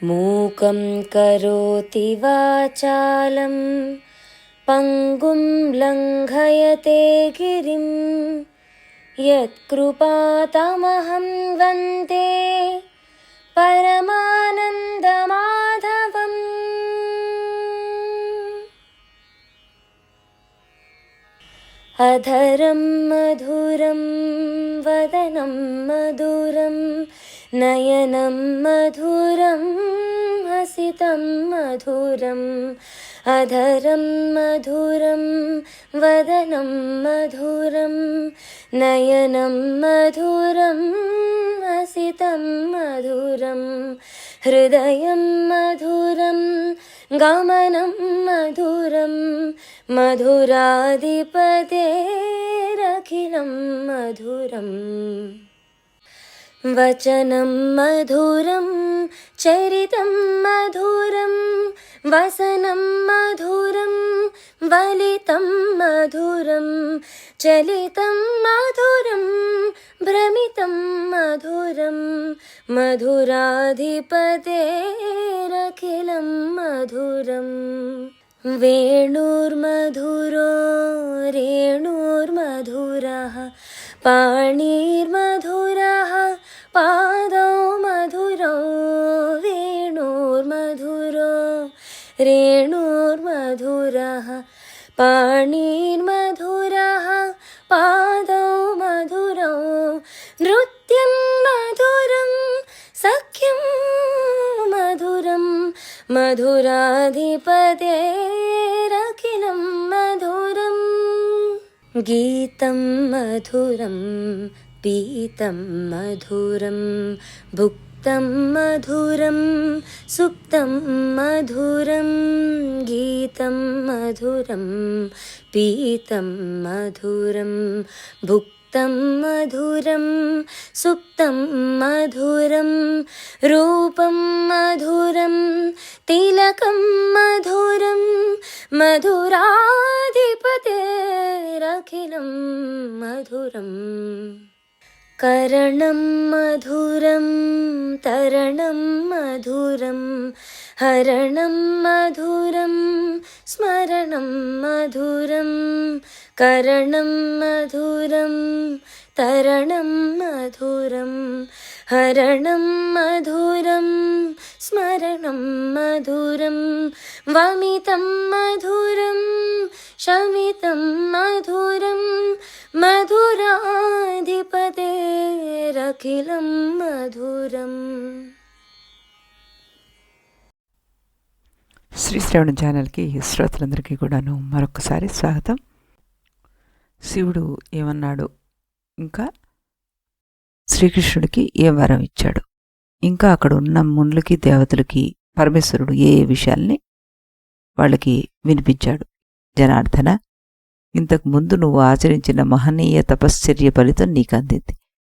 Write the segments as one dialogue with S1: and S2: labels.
S1: మూకం కరోతి వాచాలం పంగుం లంఘయతే గిరిం యత్కృపాతమహం వందే పరమానందమాధవం. అధరం మధురం వదనం మధురం నయనం మధురం హసితం మధురం. అధరం మధురం వదనం మధురం నయనం మధురం హసితం మధురం. హృదయం మధురం గమనం మధురం మధురాధిపతేరఖిలం మధురం. వచనం మధురం చరితం మధురం వసనం మధురం వలితం మధురం. చలితం మధురం భ్రమితం మధురం మధురాధిపతేరఖిలం మధురం. వేణుర్మధురో రేణుర్మధురః పాణిర్మధురః పాదౌ మధురౌ. వేణుర్మధురో రేణుర్మధురః పాణిర్మధురః పాదౌ మధురౌ. నృత్యం మధురం సఖ్యం మధురం మధురాధిపతేరఖిలం మధురం. గీతం మధురం పీతం మధురం భుక్తం మధురం సుప్తం మధురం. గీతం మధురం పీతం మధురం భుక్తం మధురం సుప్తం మధురం. రూపం మధురం తిలకం మధురం మధురాధిపతేరఖిలం మధురం. కరణం మధురం తరణం మధురం హరణం మధురం స్మరణం మధురం. కరణం మధురం తరణం మధురం హరణం మధురం స్మరణం మధురం. వమితం మధురం శమితం మధురం మధురాధిపతేరఖిలం మధురం.
S2: శ్రీ శ్రవణ ఛానల్కి శ్రోతలందరికీ కూడాను మరొకసారి స్వాగతం. శివుడు ఏమన్నాడు, ఇంకా శ్రీకృష్ణుడికి ఏ వరం ఇచ్చాడు, ఇంకా అక్కడ ఉన్న మునులకి దేవతలకి పరమేశ్వరుడు ఏ విషయాల్ని వాళ్ళకి వినిపించాడు. జనార్దన, ఇంతకు ముందు నువ్వు ఆచరించిన మహనీయ తపశ్చర్య ఫలితం నీకు అందింది.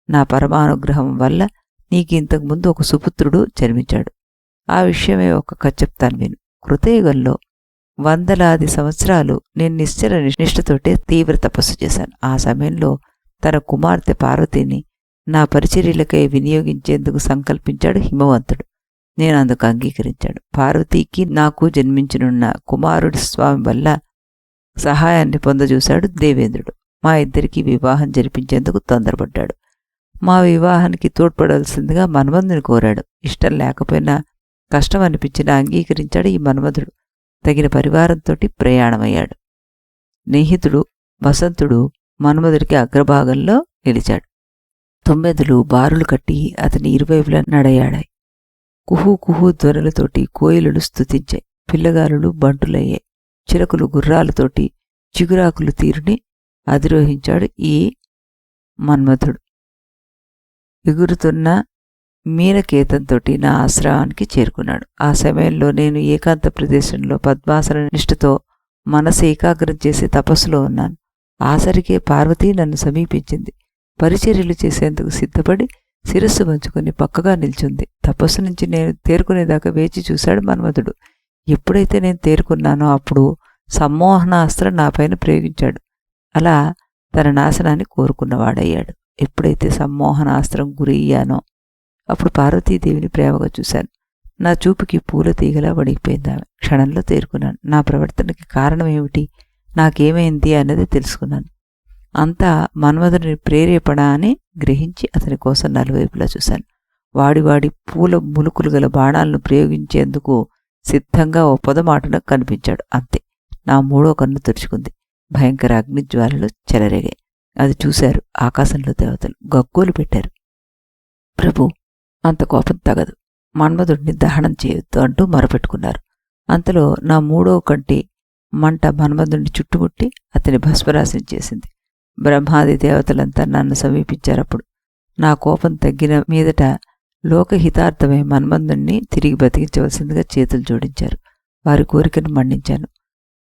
S2: నా పరమానుగ్రహం వల్ల నీకు ఇంతకు ముందు ఒక సుపుత్రుడు జన్మించాడు. ఆ విషయమే ఒక కథ చెప్తాను విను. కృతయుగంలో వందలాది సంవత్సరాలు నేను నిశ్చల నిష్ఠతోటే తీవ్ర తపస్సు చేశాను. ఆ సమయంలో తన కుమార్తె పార్వతిని నా పరిచర్యలకై వినియోగించేందుకు సంకల్పించాడు హిమవంతుడు. నేను అందుకు అంగీకరించాడు. పార్వతీకి నాకు జన్మించనున్న కుమారుడి స్వామి వల్ల సహాయాన్ని పొందజూశాడు దేవేంద్రుడు. మా ఇద్దరికీ వివాహం జరిపించేందుకు తొందరపడ్డాడు. మా వివాహానికి తోడ్పడాల్సిందిగా మన్మధుని కోరాడు. ఇష్టం లేకపోయినా కష్టం అనిపించినా అంగీకరించాడు ఈ మన్మధుడు. తగిన పరివారంతోటి ప్రయాణమయ్యాడు. స్నేహితుడు వసంతుడు మన్మధుడికి అగ్రభాగంలో నిలిచాడు. తొమ్మెదలు బారులు కట్టి అతని ఇరువైపులా నడయాడాయి. కుహూ కుహూ ధ్వనులతోటి కోయిలలు స్తుతించాయి. పిల్లగాలులు బంటులయ్యాయి. చిలకలు గుర్రాలతోటి చిగురాకులు తీరుని అధిరోహించాడు ఈ మన్మధుడు. ఎగురుతున్న మీనకేతంతోటి నా ఆశ్రమానికి చేరుకున్నాడు. ఆ సమయంలో నేను ఏకాంత ప్రదేశంలో పద్మాసన నిష్ఠతో మనసు ఏకాగ్రం చేసి తపస్సులో ఉన్నాను. ఆసరికే పార్వతి నన్ను సమీపించింది. పరిచర్యలు చేసేందుకు సిద్ధపడి శిరస్సు వంచుకొని పక్కగా నిల్చుంది. తపస్సు నుంచి నేను తేరుకునేదాకా వేచి చూశాడు మన్మధుడు. ఎప్పుడైతే నేను తేరుకున్నానో అప్పుడు సమ్మోహనాస్త్రం నాపైన ప్రయోగించాడు. అలా తన నాశనాన్ని కోరుకున్నవాడయ్యాడు. ఎప్పుడైతే సమ్మోహనాస్త్రం గురయ్యానో అప్పుడు పార్వతీదేవిని ప్రేమగా చూశాను. నా చూపుకి పూల తీగలా వణికిపోయిందామె. క్షణంలో తేరుకున్నాను. నా ప్రవర్తనకి కారణం ఏమిటి, నాకేమైంది అన్నది తెలుసుకున్నాను. అంతా మన్మధుని ప్రేరేపణ అని గ్రహించి అతని కోసం నలువైపులా చూశాను. వాడి పూల ములుకులు గల బాణాలను ప్రయోగించేందుకు సిద్ధంగా ఓ పొదమాటన కనిపించాడు. అంతే. నా మూడో కన్ను తెరుచుకుంది. భయంకర అగ్నిజ్వాలలు చెలరేగాయి. అది చూశారు ఆకాశంలో దేవతలు. గగ్గోలు పెట్టారు. ప్రభు, అంత కోపం తగదు. మన్మధుడిని దహనం చేయొద్దు అంటూ మొరపెట్టుకున్నారు. అంతలో నా మూడో కంటి మంట మన్మధుడిని చుట్టుముట్టి అతని భస్మరాశం చేసింది. బ్రహ్మాది దేవతలంతా నన్ను సమీపించారప్పుడు. నా కోపం తగ్గిన మీదట లోకహితార్థమై మన్మధుడిని తిరిగి బతికించవలసిందిగా చేతులు జోడించారు. వారి కోరికను మన్నించాను.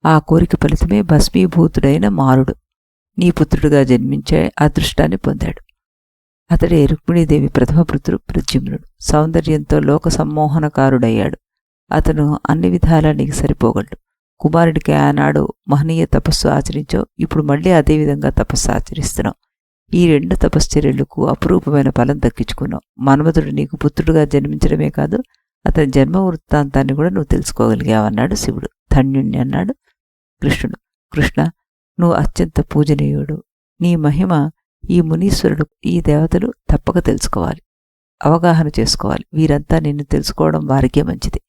S2: ఆ కోరిక ఫలితమే భస్మీభూతుడైన మారుడు నీ పుత్రుడుగా జన్మించే అదృష్టాన్ని పొందాడు. అతడే రుక్మిణీదేవి ప్రథమ పుత్రుడు ప్రద్యుమ్నుడు. సౌందర్యంతో లోక సమ్మోహనకారుడయ్యాడు. అతను అన్ని విధాలా నీకు సరిపోగలడు. కుమారుడికి ఆనాడు మహనీయ తపస్సు ఆచరించావు. ఇప్పుడు మళ్ళీ అదేవిధంగా తపస్సు ఆచరిస్తున్నావు. ఈ 2 తపశ్చర్యలకు అపురూపమైన ఫలం దక్కించుకున్నావు. మన్మధుడు నీకు పుత్రుడుగా జన్మించడమే కాదు, అతని జన్మ వృత్తాంతాన్ని కూడా నువ్వు తెలుసుకోగలిగావన్నాడు శివుడు. ధన్యుణ్ణి అన్నాడు కృష్ణుడు. కృష్ణ, నువ్వు అత్యంత పూజనీయుడు. నీ మహిమ ఈ మునీశ్వరుడు, ఈ దేవతలు తప్పక తెలుసుకోవాలి, అవగాహన చేసుకోవాలి. వీరంతా నిన్ను తెలుసుకోవడం వారికే మంచిది.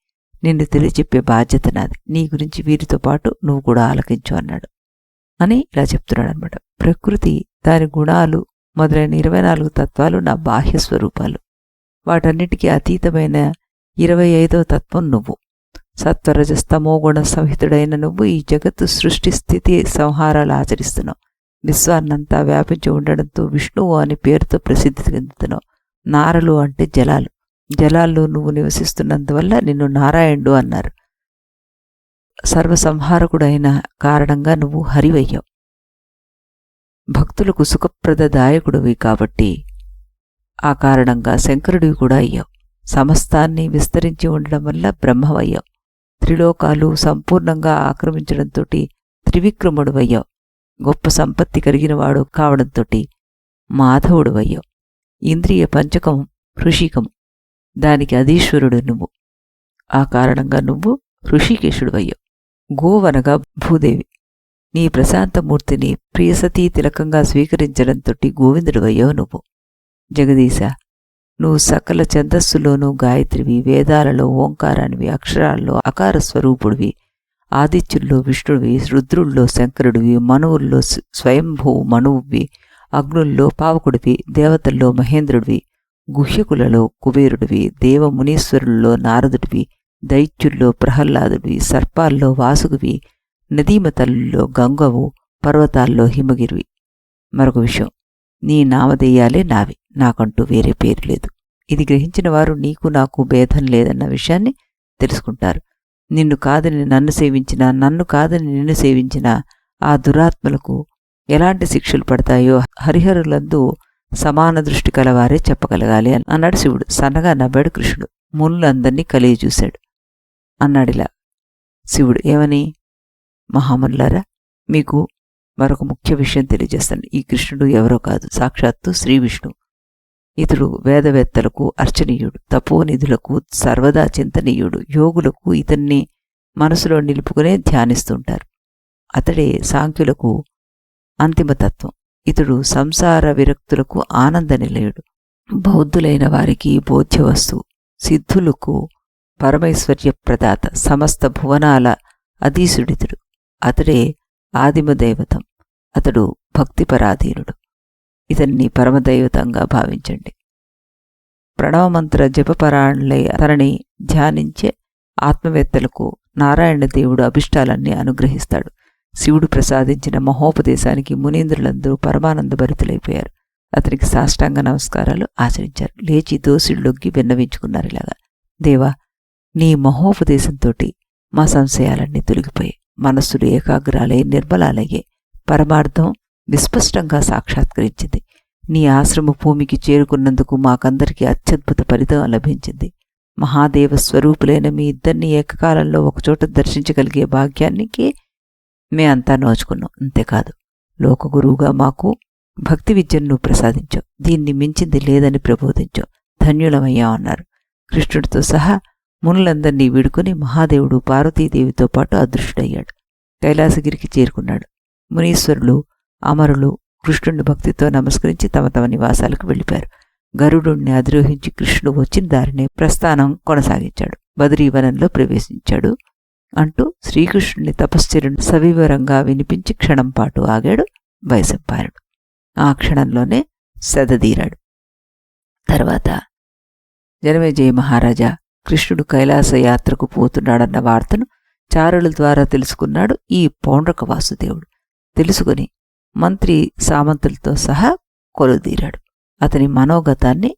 S2: నిన్ను తెలియచెప్పే బాధ్యత నాది. నీ గురించి వీరితో పాటు నువ్వు కూడా ఆలకించు అన్నాడు. అని ఇలా చెప్తున్నాడు అనమాట. ప్రకృతి, దాని గుణాలు మొదలైన 24 తత్వాలు నా బాహ్య స్వరూపాలు. వాటన్నిటికీ అతీతమైన 25వ తత్వం నువ్వు. సత్వరజస్తమో గుణ సంహితుడైన నువ్వు ఈ జగత్తు సృష్టి స్థితి సంహారాలు ఆచరిస్తున్నావు. విశ్వాన్నంతా వ్యాపించి ఉండడంతో విష్ణువు అని పేరుతో ప్రసిద్ధి చెందుతున్నావు. నారలు అంటే జలాలు. జలాల్లో నువ్వు నివసిస్తున్నందువల్ల నిన్ను నారాయణుడు అన్నారు. సర్వసంహారకుడైన కారణంగా నువ్వు హరివయ్యావు. భక్తులకు సుఖప్రదదాయకుడివి కాబట్టి ఆ కారణంగా శంకరుడివి కూడా అయ్యావు. సమస్తాన్ని విస్తరించి ఉండడం వల్ల బ్రహ్మవయ్యావు. త్రిలోకాలు సంపూర్ణంగా ఆక్రమించడంతో త్రివిక్రముడువయ్యావు. గొప్ప సంపత్తి కలిగినవాడు కావడంతో మాధవుడువయ్యావు. ఇంద్రియ పంచకం ఋషికం, దానికి అధీశ్వరుడు నువ్వు. ఆ కారణంగా నువ్వు ఋషికేశుడువయ్యావు. గోవనగా భూదేవి. నీ ప్రశాంతమూర్తిని ప్రియసతీ తిలకంగా స్వీకరించడంతో గోవిందుడువయ్యావు నువ్వు. జగదీశ, నువ్వు సకల ఛందస్సులోనూ గాయత్రివి, వేదాలలో ఓంకారానివి, అక్షరాల్లో అకార స్వరూపుడివి, ఆదిత్యుల్లో విష్ణుడివి, రుద్రుల్లో శంకరుడివి, మనువుల్లో స్వయంభూ మనువువి, అగ్నుల్లో పావకుడివి, దేవతల్లో మహేంద్రుడివి, గుహ్యకులలో కుబేరుడివి, దేవమునీశ్వరుల్లో నారదుడివి, దైత్యుల్లో ప్రహ్లాదుడివి, సర్పాల్లో వాసుగివి, నదీమతల్లో గంగవు, పర్వతాల్లో హిమగిరివి. మరొక విషయం, నీ నామధేయాలే నావి, నాకంటూ వేరే పేరు లేదు. ఇది గ్రహించిన వారు నీకు నాకు భేదం లేదన్న విషయాన్ని తెలుసుకుంటారు. నిన్ను కాదని నన్ను సేవించినా, నన్ను కాదని నిన్ను సేవించినా ఆ దురాత్మలకు ఎలాంటి శిక్షలు పడతాయో హరిహరులందు సమాన దృష్టి కలవారే చెప్పగలగాలి అన్నాడు శివుడు. సన్నగా నవ్వాడు కృష్ణుడు. మునులందరినీ కలిగి చూశాడు. అన్నాడిలా శివుడు. ఏమని? మహామునులారా, మీకు మరొక ముఖ్య విషయం తెలియజేస్తాను. ఈ కృష్ణుడు ఎవరో కాదు, సాక్షాత్తు శ్రీ విష్ణు. ఇతడు వేదవేత్తలకు అర్చనీయుడు, తపోనిధులకు సర్వదా చింతనీయుడు, యోగులకు ఇతన్ని మనసులో నిలుపుకునే ధ్యానిస్తుంటారు. అతడే సాంఖ్యులకు అంతిమతత్వం. ఇతడు సంసార విరక్తులకు ఆనంద నిలయుడు, బౌద్ధులైన వారికి బోధ్యవస్తు, సిద్ధులకు పరమైశ్వర్య ప్రదాత, సమస్త భువనాల అధీసుడితుడు. అతడే ఆదిమదైవతం. అతడు భక్తిపరాధీనుడు. ఇతన్ని పరమదైవతంగా భావించండి. ప్రణవమంత్ర జపపరాయణులై అతనిని ధ్యానించే ఆత్మవేత్తలకు నారాయణ దేవుడు అభిష్టాలన్నీ అనుగ్రహిస్తాడు. శివుడు ప్రసాదించిన మహోపదేశానికి మునీంద్రులందరూ పరమానందభరితులైపోయారు. అతనికి సాష్టాంగ నమస్కారాలు ఆచరించారు. లేచి దోసిళ్ళొగ్గి విన్నవించుకున్నారు. ఇలాగా, దేవా, నీ మహోపదేశంతో మా సంశయాలన్నీ తొలగిపోయాయి. మనస్సులు ఏకాగ్రాలై నిర్మలాలయ్యే. పరమార్థం విస్పష్టంగా సాక్షాత్కరించింది. నీ ఆశ్రమ భూమికి చేరుకున్నందుకు మాకందరికీ అత్యద్భుత ఫలితం లభించింది. మహాదేవ స్వరూపులైన మీ ఇద్దరిని ఏకకాలంలో ఒకచోట దర్శించగలిగే భాగ్యానికి మేమంతా నోచుకున్నాం. అంతేకాదు, లోకగురువుగా మాకు భక్తి విద్యను ప్రసాదించావు. దీన్ని మించింది లేదని ప్రబోధించావు. ధన్యులమయ్యా అన్నారు. కృష్ణుడితో సహా మునులందరినీ వీడుకొని మహాదేవుడు పార్వతీదేవితో పాటు అదృష్టుడయ్యాడు. కైలాసగిరికి చేరుకున్నాడు. మునీశ్వరులు, అమరులు కృష్ణుని భక్తితో నమస్కరించి తమ తమ నివాసాలకు వెళ్ళిపోయారు. గరుడుణ్ణి అధిరోహించి కృష్ణుడు వచ్చిన దారినే ప్రస్థానం కొనసాగించాడు. బదరీవనంలో ప్రవేశించాడు అంటూ శ్రీకృష్ణుని తపశ్చర్యను సవివరంగా వినిపించి క్షణం పాటు ఆగాడు వైశంపాయనుడు. ఆ క్షణంలోనే సెదదీరాడు. తర్వాత జనమేజయ మహారాజా కృష్ణుడు కైలాస యాత్రకు పోతున్నాడన్న వార్తను చారుల ద్వారా తెలుసుకున్నాడు ఈ పౌండ్రక వాసుదేవుడు. తెలుసుకుని మంత్రి సామంతులతో సహా కొలుదీరాడు. అతని మనోగతాన్ని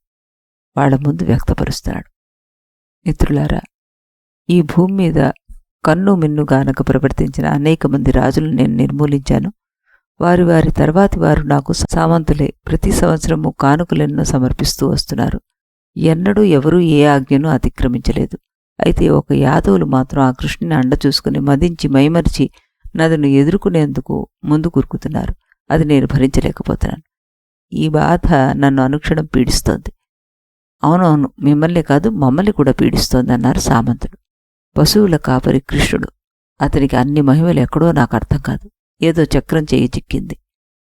S2: వాళ్ల ముందు వ్యక్తపరుస్తున్నాడు. మిత్రులారా, ఈ భూమి మీద కన్ను మిన్నుగానక ప్రవర్తించిన అనేక మంది రాజులను నేను నిర్మూలించాను. వారి వారి తర్వాతి వారు నాకు సామంతులే. ప్రతి సంవత్సరము కానుకలెన్నో సమర్పిస్తూ వస్తున్నారు. ఎన్నడూ ఎవరూ ఏ ఆజ్ఞను అతిక్రమించలేదు. అయితే ఒక యాదవులు మాత్రం ఆ కృష్ణుని అండ చూసుకుని మదించి మైమరిచి నదును ఎదుర్కొనేందుకు ముందు కురుకుతున్నారు. అది నేను భరించలేకపోతున్నాను. ఈ బాధ నన్ను అనుక్షణం పీడిస్తోంది. అవునవును, మిమ్మల్ని కాదు మమ్మల్ని కూడా పీడిస్తోంది అన్నారు సామంతుడు. పశువుల కాపరి కృష్ణుడు. అతనికి అన్ని మహిమలు ఎక్కడో నాకు అర్థం కాదు. ఏదో చక్రం చేయి చిక్కింది.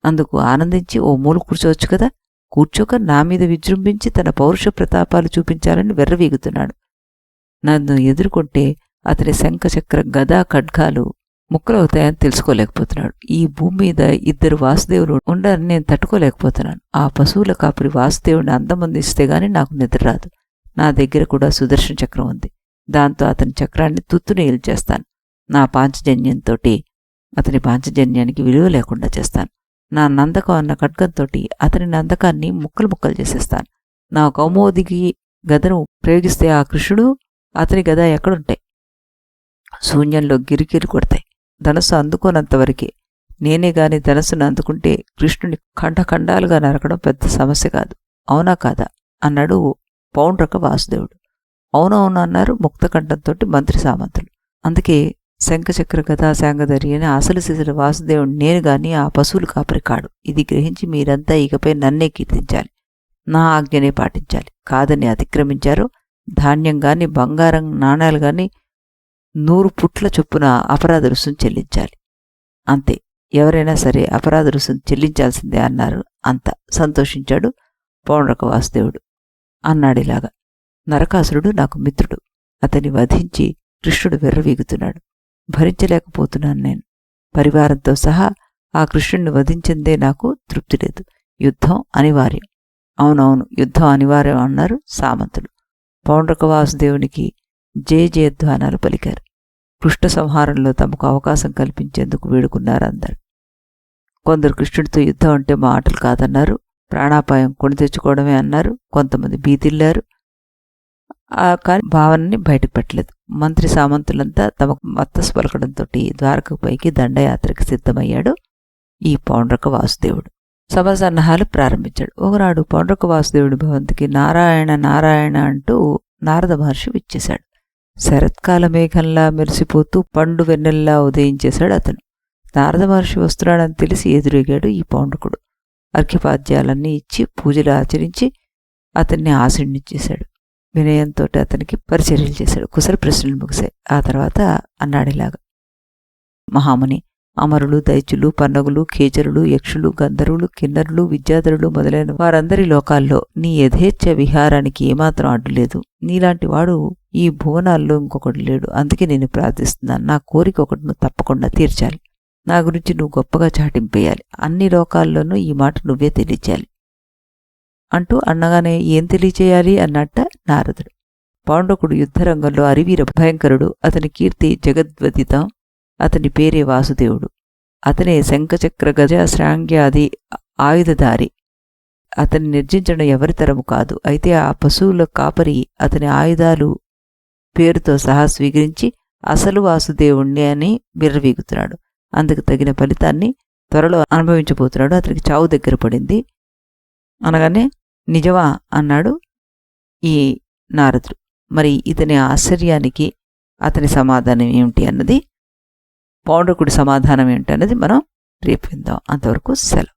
S2: అందుకు ఆనందించి ఓ మూల కూర్చోవచ్చు కదా. కూర్చోక నా మీద విజృంభించి తన పౌరుష ప్రతాపాలు చూపించాలని వెర్రవీగుతున్నాడు. నన్ను ఎదుర్కొంటే అతని శంఖచక్ర గదా ఖడ్గాలు ముక్కలవుతాయని తెలుసుకోలేకపోతున్నాడు. ఈ భూమి మీద ఇద్దరు వాసుదేవులు ఉండాలని నేను తట్టుకోలేకపోతున్నాను. ఆ పశువుల కాపురి వాసుదేవుని అందమందిస్తే గాని నాకు నిద్ర రాదు. నా దగ్గర కూడా సుదర్శన చక్రం ఉంది. దాంతో అతని చక్రాన్ని తుత్తునేలు చేస్తాను. నా పాంచజన్యంతో అతని పాంచజన్యానికి విలువ లేకుండా చేస్తాను. నా నందకం అన్న ఖడ్గంతో అతని నందకాన్ని ముక్కలు ముక్కలు చేసేస్తాను. నా కౌమోదికి గదను ప్రయోగిస్తే ఆ కృష్ణుడు అతని గద ఎక్కడుంటాయి? శూన్యంలో గిరికిరి కొడతాయి. ధనస్సు అందుకోనంతవరకే. నేనే గాని ధనస్సును అందుకుంటే కృష్ణుని ఖండఖండాలుగా నరకడం పెద్ద సమస్య కాదు. అవునా కాదా అన్నాడు పౌండ్రక వాసుదేవుడు. అవునవును అన్నారు ముక్తకంఠంతో మంత్రి సామంతులు. అందుకే శంఖచక్ర గదా శాంగధరి అని అసలు సిసలు వాసుదేవుడు నేను గాని ఆ పశువులు కాపరి కాడు. ఇది గ్రహించి మీరంతా ఇకపై నన్నే కీర్తించాలి. నా ఆజ్ఞనే పాటించాలి. కాదని అతిక్రమించారో ధాన్యం గాని బంగారం నాణాలు గాని 100 పుట్ల చొప్పున అపరాధ రుసుం చెల్లించాలి. అంతే, ఎవరైనా సరే అపరాధ రుసుం చెల్లించాల్సిందే అన్నారు. అంత సంతోషించాడు పౌండ్రక వాసుదేవుడు. అన్నాడిలాగా, నరకాసురుడు నాకు మిత్రుడు. అతన్ని వధించి కృష్ణుడు వెర్రవీగుతున్నాడు. భరించలేకపోతున్నాను నేను. పరివారంతో సహా ఆ కృష్ణుడిని వధించిందే నాకు తృప్తి లేదు. యుద్ధం అనివార్యం. అవునవును, యుద్ధం అనివార్యం అన్నారు సామంతులు. పౌండ్రక వాసుదేవునికి జయజయధ్వానాలు పలికారు. కృష్ణ సంహారంలో తమకు అవకాశం కల్పించేందుకు వేడుకున్నారు అందరు. కొందరు కృష్ణుడితో యుద్ధం అంటే మాటలు కాదన్నారు. ప్రాణాపాయం కొని తెచ్చుకోవడమే అన్నారు. కొంతమంది బీతిల్లారు. కానీ భావనని బయటకు పెట్టలేదు. మంత్రి సామంతులంతా తమకు మత్తసు పలకడంతో ద్వారకపైకి దండయాత్రకి సిద్ధమయ్యాడు ఈ పౌండ్రక వాసుదేవుడు. సభసన్నాహాలు ప్రారంభించాడు. ఒకనాడు పౌండ్రక వాసుదేవుడి భవంతికి నారాయణ నారాయణ అంటూ నారద మహర్షి విచ్చేశాడు. శరత్కాల మేఘంలా మెరిసిపోతూ పండు వెన్నెల్లా ఉదయించేశాడు అతను. నారద మహర్షి వస్తున్నాడని తెలిసి ఎదురెగాడు ఈ పౌండ్రకుడు. అర్ఘ్యపాద్యాలన్నీ ఇచ్చి పూజలు ఆచరించి అతన్ని ఆశీర్ణించేశాడు. వినయంతో అతనికి పరిచర్యలు చేశాడు. కుశల ప్రశ్నలు ముగిశాయి. ఆ తర్వాత అన్నాడిలాగా, మహాముని, అమరులు, దైత్యులు, పన్నగులు, ఖేచరులు, యక్షులు, గంధర్వులు, కిన్నరులు, విద్యాధరులు మొదలైన వారందరి లోకాల్లో నీ యథేచ్ఛ విహారానికి ఏమాత్రం అడ్డులేదు. నీలాంటి వాడు ఈ భువనాల్లో ఇంకొకడు లేడు. అందుకే నేను ప్రార్థిస్తున్నాను. నా కోరిక ఒకటి నువ్వు తప్పకుండా తీర్చాలి. నా గురించి నువ్వు గొప్పగా చాటింపేయాలి. అన్ని లోకాల్లోనూ ఈ మాట నువ్వే తెలియచేయాలి అంటూ అన్నగానే ఏం తెలియచేయాలి అన్నట్ట నారదుడు. పౌండ్రకుడు యుద్ధరంగంలో అరివీర భయంకరుడు. అతని కీర్తి జగద్వదితం. అతని పేరే వాసుదేవుడు. అతనే శంఖచక్ర గజ శ్రాంగ్యాది ఆయుధధారి. అతన్ని నిర్జించడం ఎవరితరము కాదు. అయితే ఆ పశువుల కాపరి అతని ఆయుధాలు పేరుతో సహా స్వీకరించి అసలు వాసుదేవుణ్ణి అని బిర్రవీగుతున్నాడు. అందుకు తగిన ఫలితాన్ని త్వరలో అనుభవించబోతున్నాడు. అతనికి చావు దగ్గర పడింది అనగానే నిజమా అన్నాడు ఈ నారదుడు. మరి ఇతని ఆశ్చర్యానికి అతని సమాధానం ఏమిటి అన్నది, పౌండ్రకుడి సమాధానం ఏమిటి అన్నది మనం రేపు విందాం. అంతవరకు సెలవు.